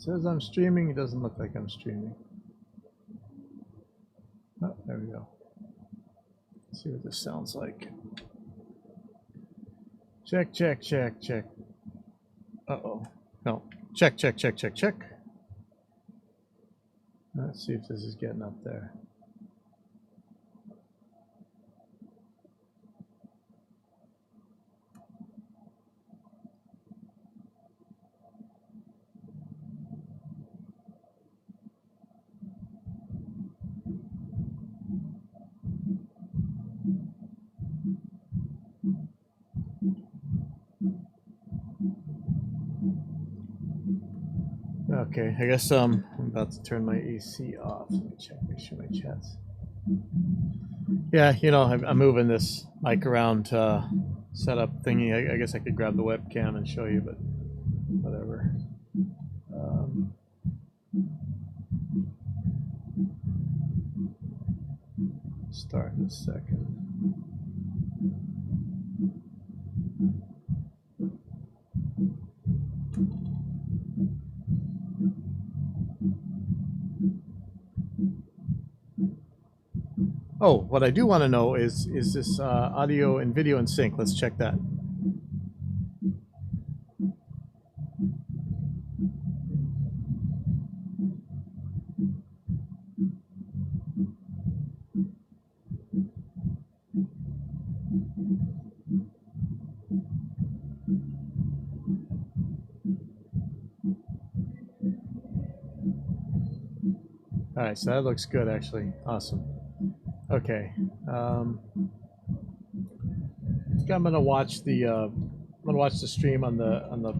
says I'm streaming. It doesn't look like I'm streaming. Oh, there we go. Let's see what this sounds like. Check, check, check, check. Uh-oh. No. Check, check, check, check, check. Let's see if this is getting up there. Okay, I guess I'm about to turn my AC off. Let me check, make sure my chat's. Yeah, you know, I'm moving this mic around setup thingy. I guess I could grab the webcam and show you, but whatever. Start in a second. Oh, what I do want to know is this audio and video in sync? Let's check that. All right, so that looks good, actually. Awesome. Okay. I think I'm gonna watch the stream on the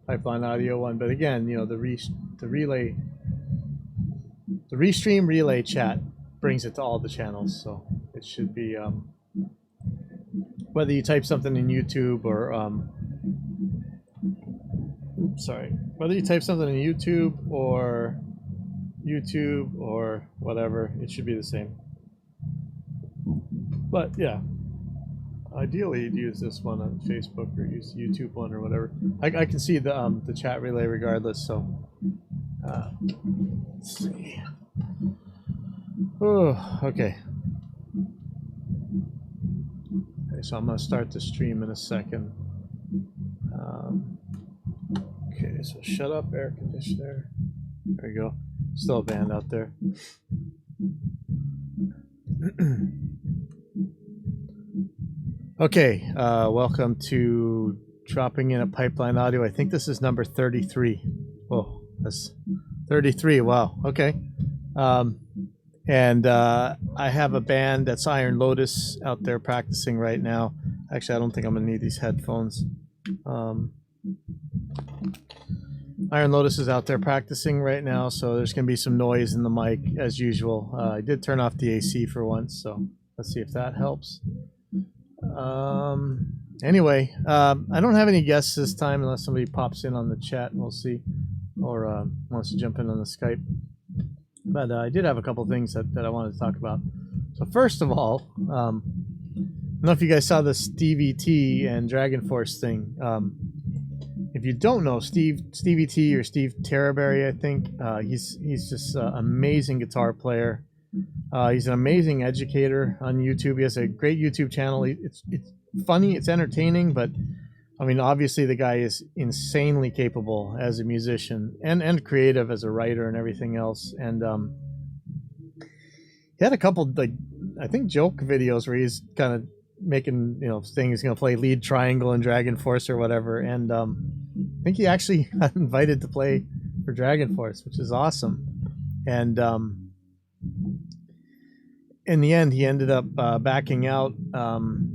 Pipeline Audio one. But again, you know, the restream relay chat brings it to all the channels, so it should be whether you type something in YouTube or whether you type something in YouTube or whatever, it should be the same. But yeah, ideally you'd use this one on Facebook or use the YouTube one or whatever. I can see the chat relay regardless. So let's see. Oh, okay. Okay, so I'm gonna start the stream in a second. Okay, so shut up, air conditioner. There you go. Still a band out there. Okay, welcome to Dropping In at Pipeline Audio. I think this is number 33. Oh, that's 33. Wow. Okay. And I have a band that's Iron Lotus out there practicing right now. Actually, I don't think I'm gonna need these headphones. Iron Lotus is out there practicing right now, so there's gonna be some noise in the mic as usual. I did turn off the AC for once, so let's see if that helps. Anyway, I don't have any guests this time unless somebody pops in on the chat, and we'll see, or wants to jump in on the Skype. But I did have a couple things that I wanted to talk about. So first of all, I don't know if you guys saw the Stevie T and Dragon Force thing. If you don't know Stevie T or Steve Terraberry, I think he's just an amazing guitar player. He's an amazing educator on YouTube. He has a great YouTube channel. It's funny, it's entertaining, but I mean, obviously the guy is insanely capable as a musician and creative as a writer and everything else. And he had a couple, like, I think joke videos where he's kind of making, you know, saying he's going to play lead triangle in Dragon Force or whatever. And I think he actually got invited to play for Dragon Force, which is awesome. And in the end, he ended up backing out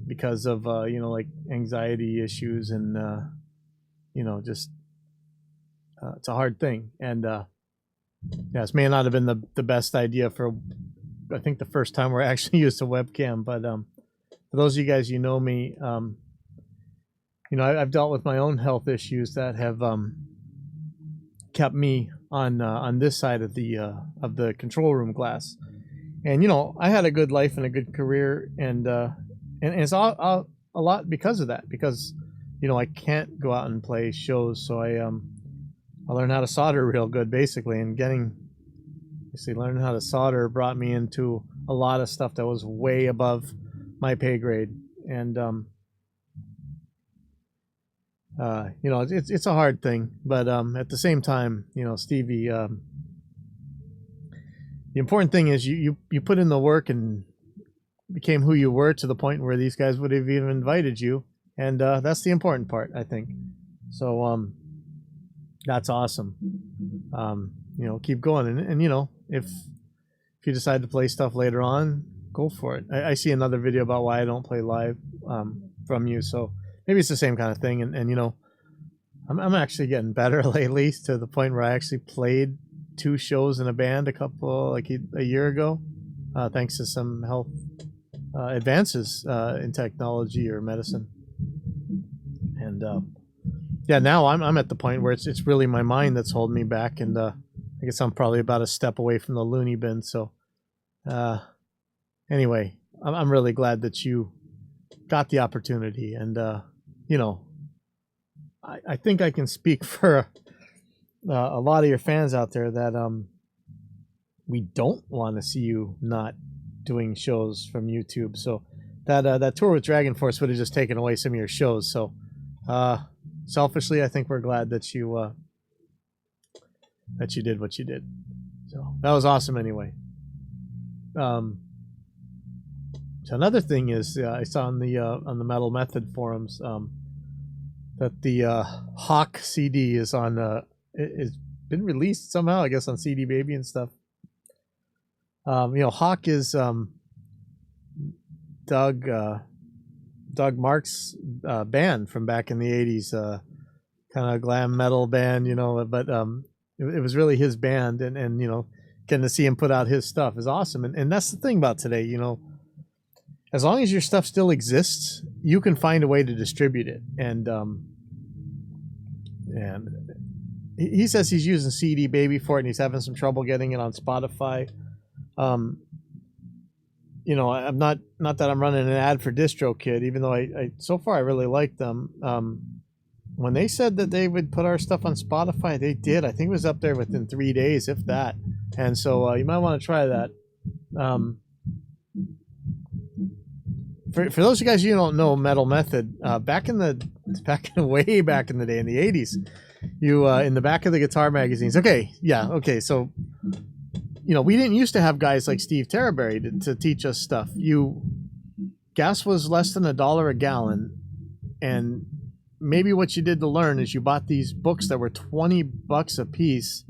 because of, you know, like anxiety issues and, you know, just it's a hard thing. And yeah, this may not have been the best idea for, I think, the first time we actually used a webcam. But for those of you guys, you know me, you know, I've dealt with my own health issues that have kept me on this side of the control room glass. And, you know, I had a good life and a good career, and it's all a lot because of that, because, you know, I can't go out and play shows. So I I learned how to solder real good, basically, and learning how to solder brought me into a lot of stuff that was way above my pay grade. And it's a hard thing, but at the same time, Stevie, the important thing is you put in the work and became who you were to the point where these guys would have even invited you, and that's the important part, I think. So that's awesome. Keep going, and if you decide to play stuff later on, go for it. I see another video about why I don't play live from you, so maybe it's the same kind of thing. And I'm actually getting better lately, to the point where I actually played 2 shows in a band a year ago, thanks to some health advances in technology or medicine. And now I'm at the point where it's really my mind that's holding me back, and I guess I'm probably about a step away from the loony bin. So anyway, I'm really glad that you got the opportunity, and I think I can speak for a lot of your fans out there that we don't want to see you not doing shows from YouTube. So that tour with Dragon Force would have just taken away some of your shows. So selfishly, I think we're glad that you did what you did. So that was awesome anyway. So another thing is, I saw on the Metal Method forums that the Hawk CD is on it's been released somehow, I guess, on CD Baby and stuff. Hawk is Doug Marks' band from back in the 80s, kind of glam metal band, but it was really his band, and getting to see him put out his stuff is awesome. And that's the thing about today, as long as your stuff still exists, you can find a way to distribute it. And he says he's using CD Baby for it, and he's having some trouble getting it on Spotify. I'm not that I'm running an ad for DistroKid, even though I so far I really like them. When they said that they would put our stuff on Spotify, they did. I think it was up there within 3 days, if that. And so you might want to try that. For those of you guys who don't know Metal Method, way back in the day in the 80s, you in the back of the guitar magazines. So we didn't used to have guys like Steve Terraberry to teach us stuff. Gas was less than $1 a gallon, and maybe what you did to learn is you bought these books that were $20 a piece,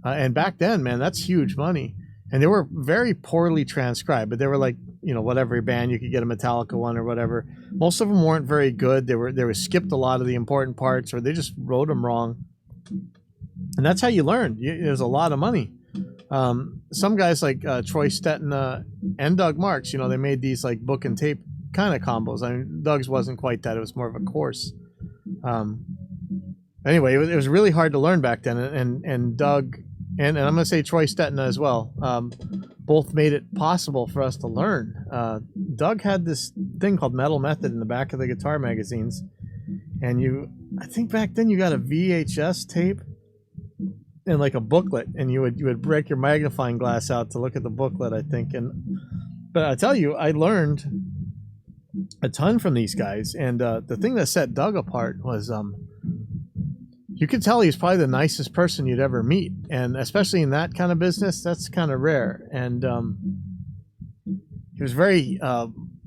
and back then, man, that's huge money. And they were very poorly transcribed, but they were like, whatever band, you could get a Metallica one or whatever. Most of them weren't very good. They were skipped a lot of the important parts, or they just wrote them wrong. And that's how you learned. There's a lot of money. Some guys like Troy Stetton and Doug Marks, they made these like book and tape kind of combos. I mean, Doug's wasn't quite that. It was more of a course. Anyway, it was really hard to learn back then. And Doug, and I'm going to say Troy Stetton as well, both made it possible for us to learn. Doug had this thing called Metal Method in the back of the guitar magazines. And I think back then you got a VHS tape and like a booklet, and you would break your magnifying glass out to look at the booklet, I think. But I tell you, I learned a ton from these guys. And the thing that set Doug apart was you could tell he's probably the nicest person you'd ever meet, and especially in that kind of business, that's kind of rare. And he was very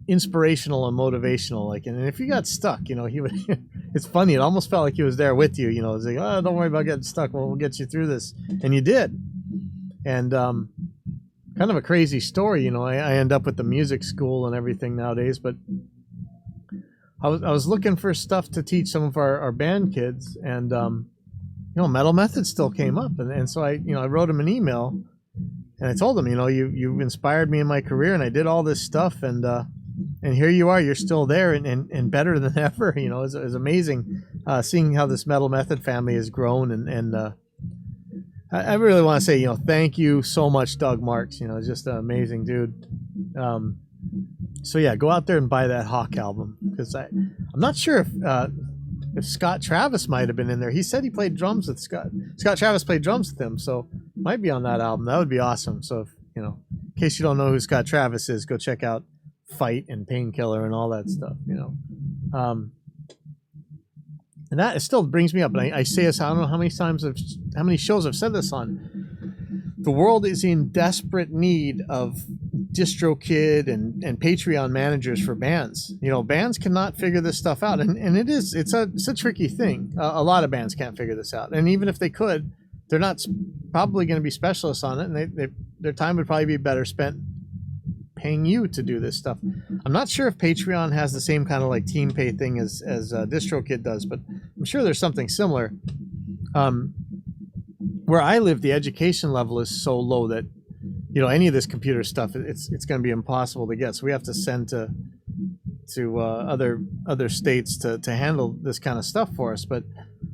inspirational and motivational. And if you got stuck, he would. It's funny. It almost felt like he was there with you. It's like, oh, don't worry about getting stuck. We'll get you through this, and you did. And kind of a crazy story. I end up with the music school and everything nowadays, but I was looking for stuff to teach some of our band kids, and Metal Method still came up, and so I wrote him an email, and I told him, you inspired me in my career, and I did all this stuff, and here you are, you're still there, and better than ever. It's amazing seeing how this Metal Method family has grown, and I really want to say, thank you so much, Doug Marks. Just an amazing dude. So yeah, go out there and buy that Hawk album, because I'm not sure if if Scott Travis might have been in there. He said he played drums with Scott. Scott Travis played drums with him, so might be on that album. That would be awesome. So if, you know, in case you don't know who Scott Travis is, go check out Fight and Painkiller and all that stuff. You know, and that, it still brings me up. And I say this, I don't know how many times, how many shows I've said this on. The world is in desperate need of DistroKid and Patreon managers for bands. You know, bands cannot figure this stuff out, and it's a tricky thing. A lot of bands can't figure this out, and even if they could, they're not probably going to be specialists on it, and their time would probably be better spent paying you to do this stuff. I'm not sure if Patreon has the same kind of like team pay thing as DistroKid does, but I'm sure there's something similar. Where I live, the education level is so low that, you know, any of this computer stuff, it's going to be impossible to get. So we have to send to other states to handle this kind of stuff for us. But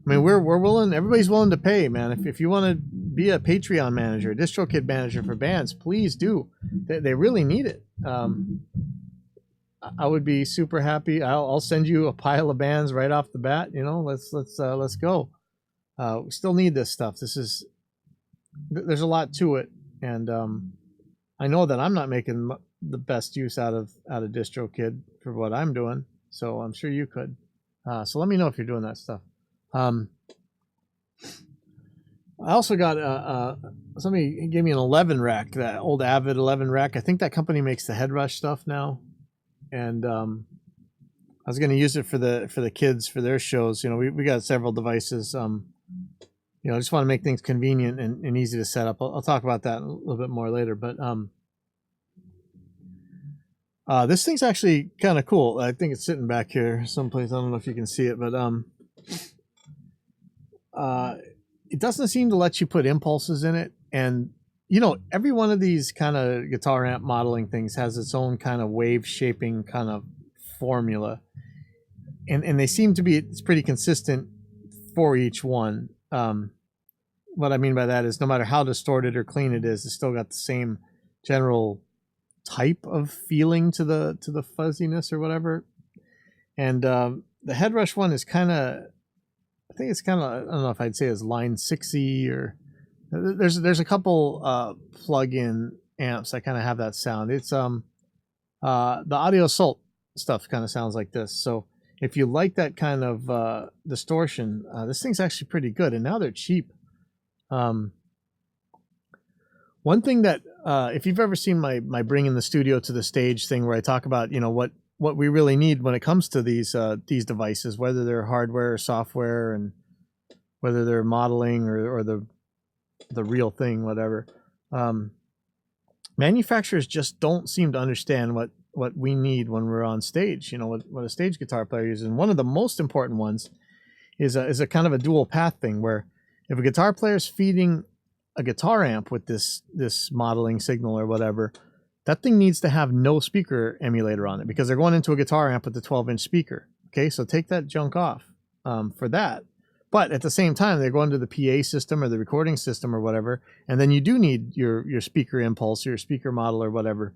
I mean, we're willing. Everybody's willing to pay, man. If you want to be a Patreon manager, a DistroKid manager for bands, please do. They really need it. I would be super happy. I'll send you a pile of bands right off the bat. You know, let's go. We still need this stuff. There's a lot to it, and I know that I'm not making the best use out of DistroKid for what I'm doing. So I'm sure you could. So let me know if you're doing that stuff. I also got somebody gave me an 11 rack, that old Avid 11 rack. I think that company makes the Headrush stuff now, and I was going to use it for the kids for their shows. You know, we got several devices. You know, I just want to make things convenient and easy to set up. I'll talk about that a little bit more later. But this thing's actually kind of cool. I think it's sitting back here someplace. I don't know if you can see it, but it doesn't seem to let you put impulses in it. And, you know, every one of these kind of guitar amp modeling things has its own kind of wave shaping kind of formula. And they seem to be, it's pretty consistent for each one. What I mean by that is no matter how distorted or clean it is, it's still got the same general type of feeling to the fuzziness or whatever. And the Headrush one is kind of, I think it's kind of, I don't know if I'd say it's line 6y, or there's a couple plug-in amps that kind of have that sound. It's the Audio Assault stuff kind of sounds like this. So if you like that kind of distortion, this thing's actually pretty good. And now they're cheap. One thing that, if you've ever seen my bringing the studio to the stage thing, where I talk about, you know, what we really need when it comes to these devices, whether they're hardware or software, and whether they're modeling or the real thing, whatever. Manufacturers just don't seem to understand what we need when we're on stage, you know, what a stage guitar player uses. And one of the most important ones is a kind of a dual path thing, where if a guitar player is feeding a guitar amp with this modeling signal or whatever, that thing needs to have no speaker emulator on it, because they're going into a guitar amp with a 12-inch speaker. Okay, so take that junk off for that. But at the same time, they're going to the PA system or the recording system or whatever, and then you do need your speaker impulse or your speaker model or whatever.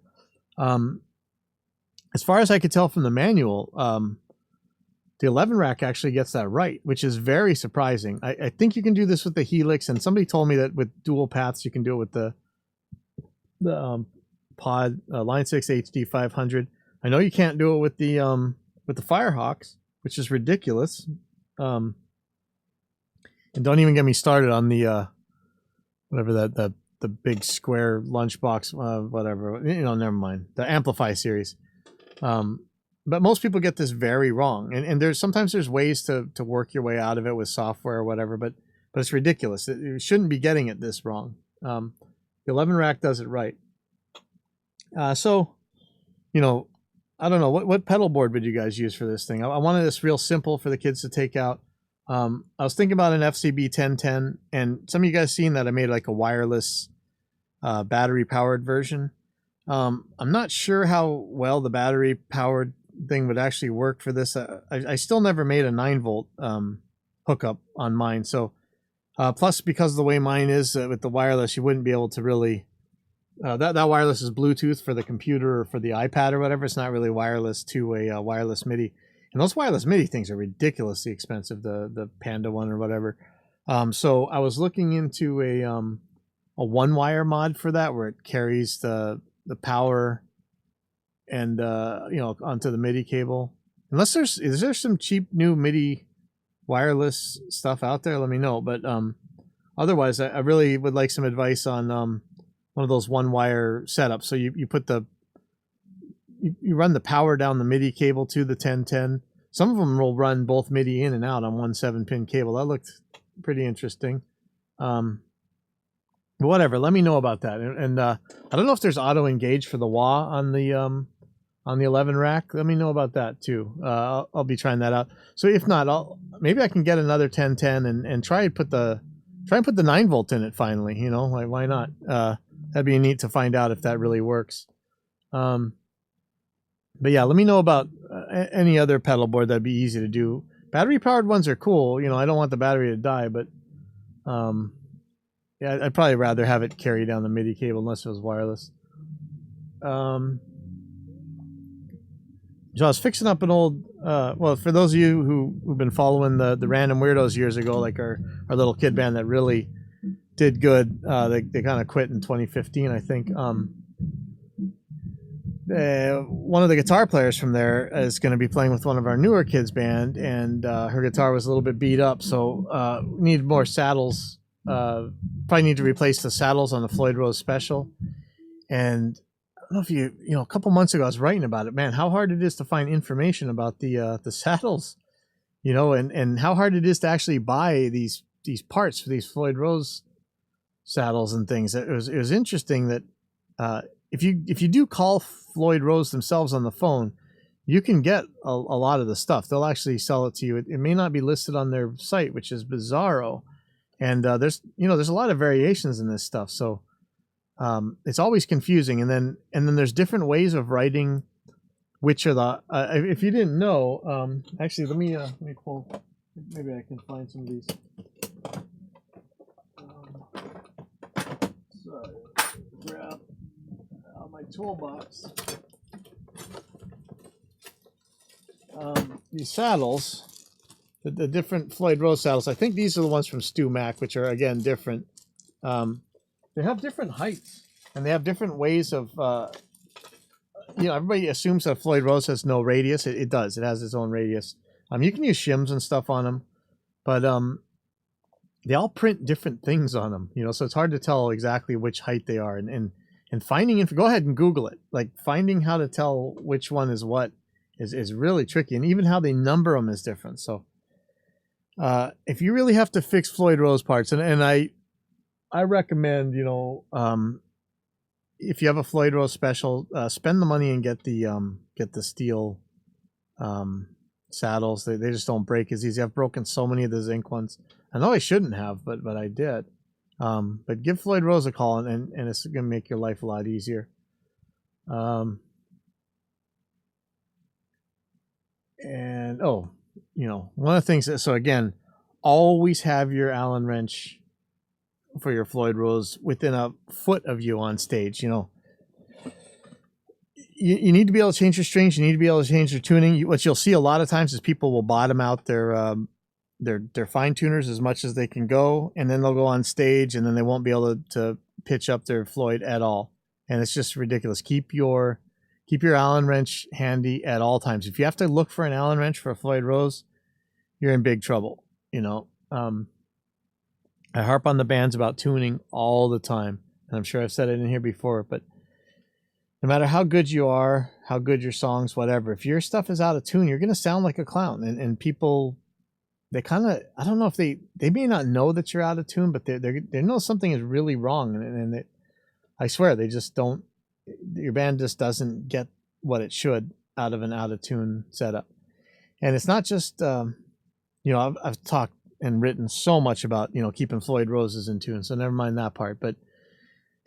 As far as I could tell from the manual, the 11 rack actually gets that right, which is very surprising. I think you can do this with the Helix, and somebody told me that with dual paths you can do it with the Pod Line 6 HD 500. I know you can't do it with the Firehawks, which is ridiculous. And don't even get me started on the whatever the big square lunchbox, whatever, you know, never mind, the Amplify series. But most people get this very wrong, and sometimes there's ways to work your way out of it with software or whatever, but it's ridiculous. You shouldn't be getting it this wrong. The 11 rack does it right. So, you know, I don't know, what pedal board would you guys use for this thing? I wanted this real simple for the kids to take out. I was thinking about an FCB 1010, and some of you guys seen that I made like a wireless battery powered version. I'm not sure how well the battery powered thing would actually work for this. I still never made a 9-volt hookup on mine. So plus, because of the way mine is with the wireless, you wouldn't be able to really that wireless is Bluetooth for the computer or for the iPad or whatever. It's not really wireless to a wireless MIDI. And those wireless MIDI things are ridiculously expensive, the Panda one or whatever. So I was looking into a one wire mod for that, where it carries the power and onto the MIDI cable. Unless is there some cheap new MIDI wireless stuff out there? Let me know. But otherwise, I really would like some advice on one of those one wire setups. So you put you run the power down the MIDI cable to the 1010. Some of them will run both MIDI in and out on one 7-pin cable. That looked pretty interesting. Whatever, let me know about that. And I don't know if there's auto engage for the wah on the 11 rack. Let me know about that too. I'll be trying that out. So if not, maybe I can get another 1010 and try and put the 9 volt in it finally. You know, like, why not? That'd be neat to find out if that really works. But yeah, let me know about any other pedal board that'd be easy to do. Battery powered ones are cool. You know, I don't want the battery to die, but yeah, I'd probably rather have it carry down the MIDI cable unless it was wireless. So I was fixing up an old, well, for those of you who've been following the Random Weirdos years ago, like our little kid band that really did good, they kind of quit in 2015, I think. One of the guitar players from there is going to be playing with one of our newer kids band, and her guitar was a little bit beat up, so we needed more saddles. Probably need to replace the saddles on the Floyd Rose Special. And I don't know if you know, a couple months ago I was writing about it. Man, how hard it is to find information about the saddles, you know, and how hard it is to actually buy these parts for these Floyd Rose saddles and things. It was interesting that if you do call Floyd Rose themselves on the phone, you can get a lot of the stuff. They'll actually sell it to you. It may not be listed on their site, which is bizarro. And there's a lot of variations in this stuff, so it's always confusing. And then there's different ways of writing, which are the if you didn't know, actually let me pull, maybe I can find some of these. Sorry, grab out my toolbox. These saddles. The different Floyd Rose saddles. I think these are the ones from Stu Mac, which are again different. They have different heights, and they have different ways of. Everybody assumes that Floyd Rose has no radius. It does. It has its own radius. You can use shims and stuff on them, but they all print different things on them. You know, so it's hard to tell exactly which height they are. And finding go ahead and Google it. Like, finding how to tell which one is what is really tricky, and even how they number them is different. So. If you really have to fix Floyd Rose parts, and I recommend, if you have a Floyd Rose Special, spend the money and get the steel saddles. They just don't break as easy. I've broken so many of the zinc ones. I know I shouldn't have, but I did. But give Floyd Rose a call, and it's gonna make your life a lot easier. One of the things, so again, always have your Allen wrench for your Floyd Rose within a foot of you on stage. You know, you need to be able to change your strings. You need to be able to change your tuning. What you'll see a lot of times is people will bottom out their fine tuners as much as they can go, and then they'll go on stage, and then they won't be able to pitch up their Floyd at all. And it's just ridiculous. Keep your Allen wrench handy at all times. If you have to look for an Allen wrench for a Floyd Rose, you're in big trouble. You know, I harp on the bands about tuning all the time, and I'm sure I've said it in here before, but no matter how good you are, how good your songs, whatever, if your stuff is out of tune, you're going to sound like a clown. And people, they kind of, I don't know if they may not know that you're out of tune, but they know something is really wrong. And I swear, they just don't, your band just doesn't get what it should out of an out of tune setup. And it's not just, I've talked and written so much about, keeping Floyd Roses in tune. So never mind that part, but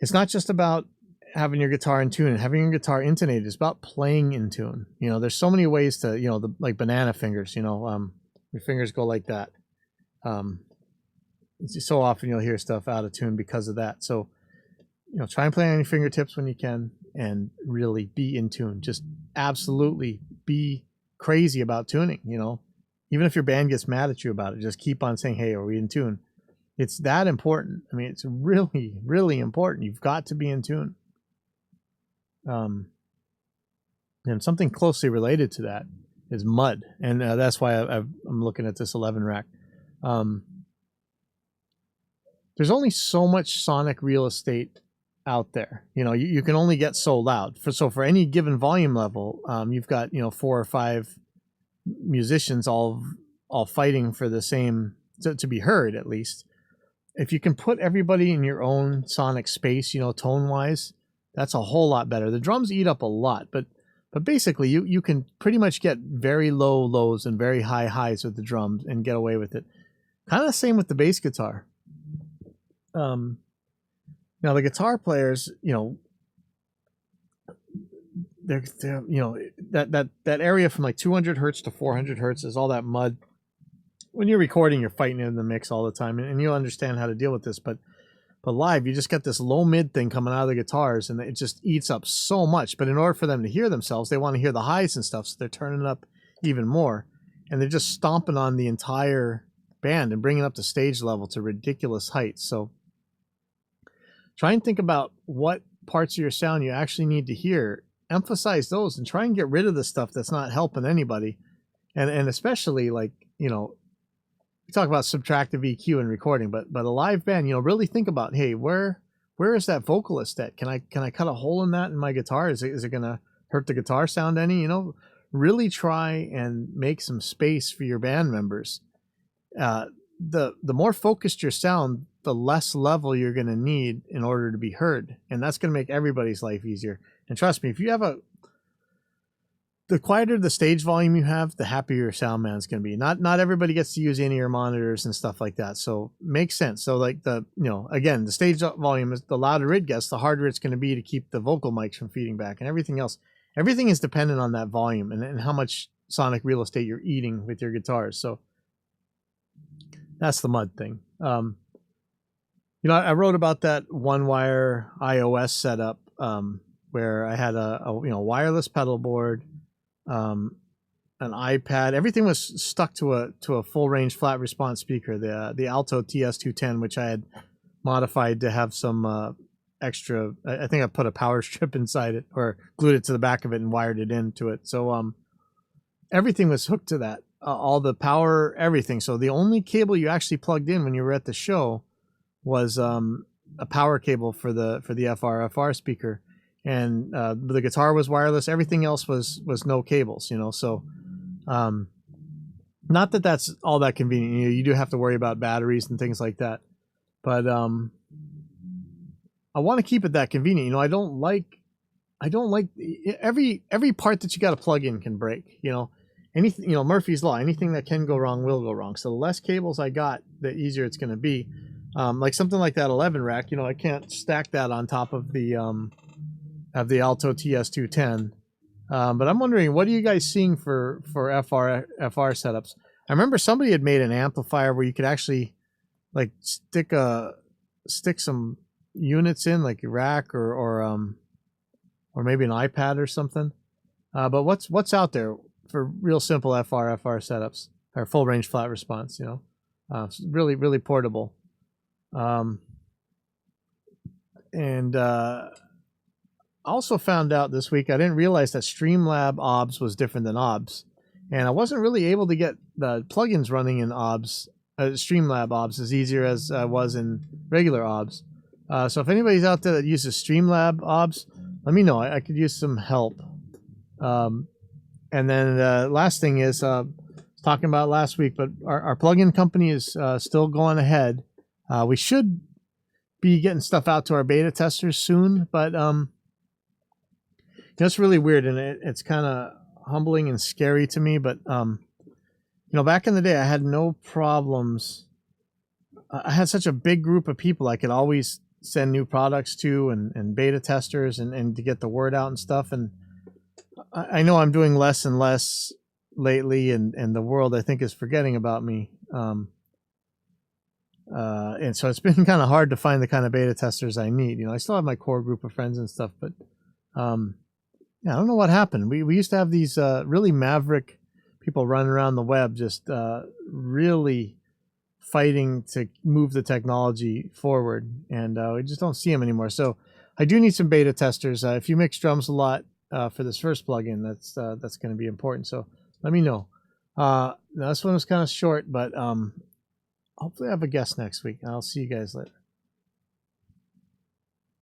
it's not just about having your guitar in tune and having your guitar intonated. It's about playing in tune. There's so many ways to, like banana fingers, your fingers go like that. So often you'll hear stuff out of tune because of that. So, try and play on your fingertips when you can and really be in tune. Just absolutely be crazy about tuning, you know. Even if your band gets mad at you about it, just keep on saying, hey, are we in tune? It's that important. I mean, it's really, really important. You've got to be in tune. And something closely related to that is mud. And that's why I'm looking at this 11 rack. There's only so much sonic real estate out there. You know, you can only get so loud. So for any given volume level, you've got, you know, 4 or 5 musicians all fighting for the same, to be heard at least. If you can put everybody in your own sonic space, you know, tone wise, that's a whole lot better. The drums eat up a lot, but basically you can pretty much get very low lows and very high highs with the drums and get away with it. Kind of the same with the bass guitar. Now the guitar players, you know, they're you know, that area from like 200 hertz to 400 hertz is all that mud. When you're recording, you're fighting in the mix all the time, and you'll understand how to deal with this. But live, you just got this low mid thing coming out of the guitars, and it just eats up so much. But in order for them to hear themselves, they want to hear the highs and stuff, so they're turning it up even more, and they're just stomping on the entire band and bringing up the stage level to ridiculous heights. So try and think about what parts of your sound you actually need to hear. Emphasize those and try and get rid of the stuff that's not helping anybody. And especially, like, you know, we talk about subtractive EQ in recording, but a live band, you know, really think about, hey, where is that vocalist at? Can I cut a hole in that in my guitar? Is it going to hurt the guitar sound any? You know, really try and make some space for your band members. The more focused your sound, the less level you're going to need in order to be heard. And that's going to make everybody's life easier. And trust me, if you have the quieter the stage volume you have, the happier your sound man's going to be. Not everybody gets to use in-ear monitors and stuff like that. So makes sense. So like you know, again, the stage volume is, the louder it gets, the harder it's going to be to keep the vocal mics from feeding back, and everything else. Everything is dependent on that volume and how much sonic real estate you're eating with your guitars. So that's the mud thing. You know, I wrote about that one wire iOS setup, where I had a you know, wireless pedal board, an iPad. Everything was stuck to a full range flat response speaker, the Alto TS210, which I had modified to have some extra. I think I put a power strip inside it, or glued it to the back of it and wired it into it. So everything was hooked to that, all the power, everything. So the only cable you actually plugged in when you were at the show was a power cable for the FR speaker. And the guitar was wireless. Everything else was no cables, you know. So not that that's all that convenient. You know, you do have to worry about batteries and things like that, but I want to keep it that convenient. You know, I don't like every part that you got to plug in can break. You know, anything, you know, Murphy's Law, anything that can go wrong will go wrong. So the less cables I got, the easier it's going to be. Like something like that 11 rack, you know, I can't stack that on top of the Alto TS210. But I'm wondering, what are you guys seeing for FR setups? I remember somebody had made an amplifier where you could actually like stick some units in, like a rack or maybe an iPad or something. But what's out there for real simple FR setups, or full range flat response? You know, really, really portable. I also found out this week, I didn't realize that Streamlab OBS was different than OBS, and I wasn't really able to get the plugins running in OBS, Streamlab OBS, as easier as I was in regular OBS. So if anybody's out there that uses Streamlab OBS, let me know. I could use some help. And then the last thing is, talking about last week, but our plugin company is still going ahead. We should be getting stuff out to our beta testers soon, but that's really weird, and it's kind of humbling and scary to me. But you know, back in the day, I had no problems. I had such a big group of people I could always send new products to, and beta testers, and to get the word out and stuff. And I know I'm doing less and less lately, and the world, I think, is forgetting about me. And so it's been kind of hard to find the kind of beta testers I need. You know, I still have my core group of friends and stuff, but yeah, I don't know what happened. We used to have these really maverick people running around the web just really fighting to move the technology forward, and we just don't see them anymore. So I do need some beta testers. If you mix drums a lot for this first plugin, that's going to be important. So let me know. Now this one was kind of short, but hopefully I have a guest next week. I'll see you guys later.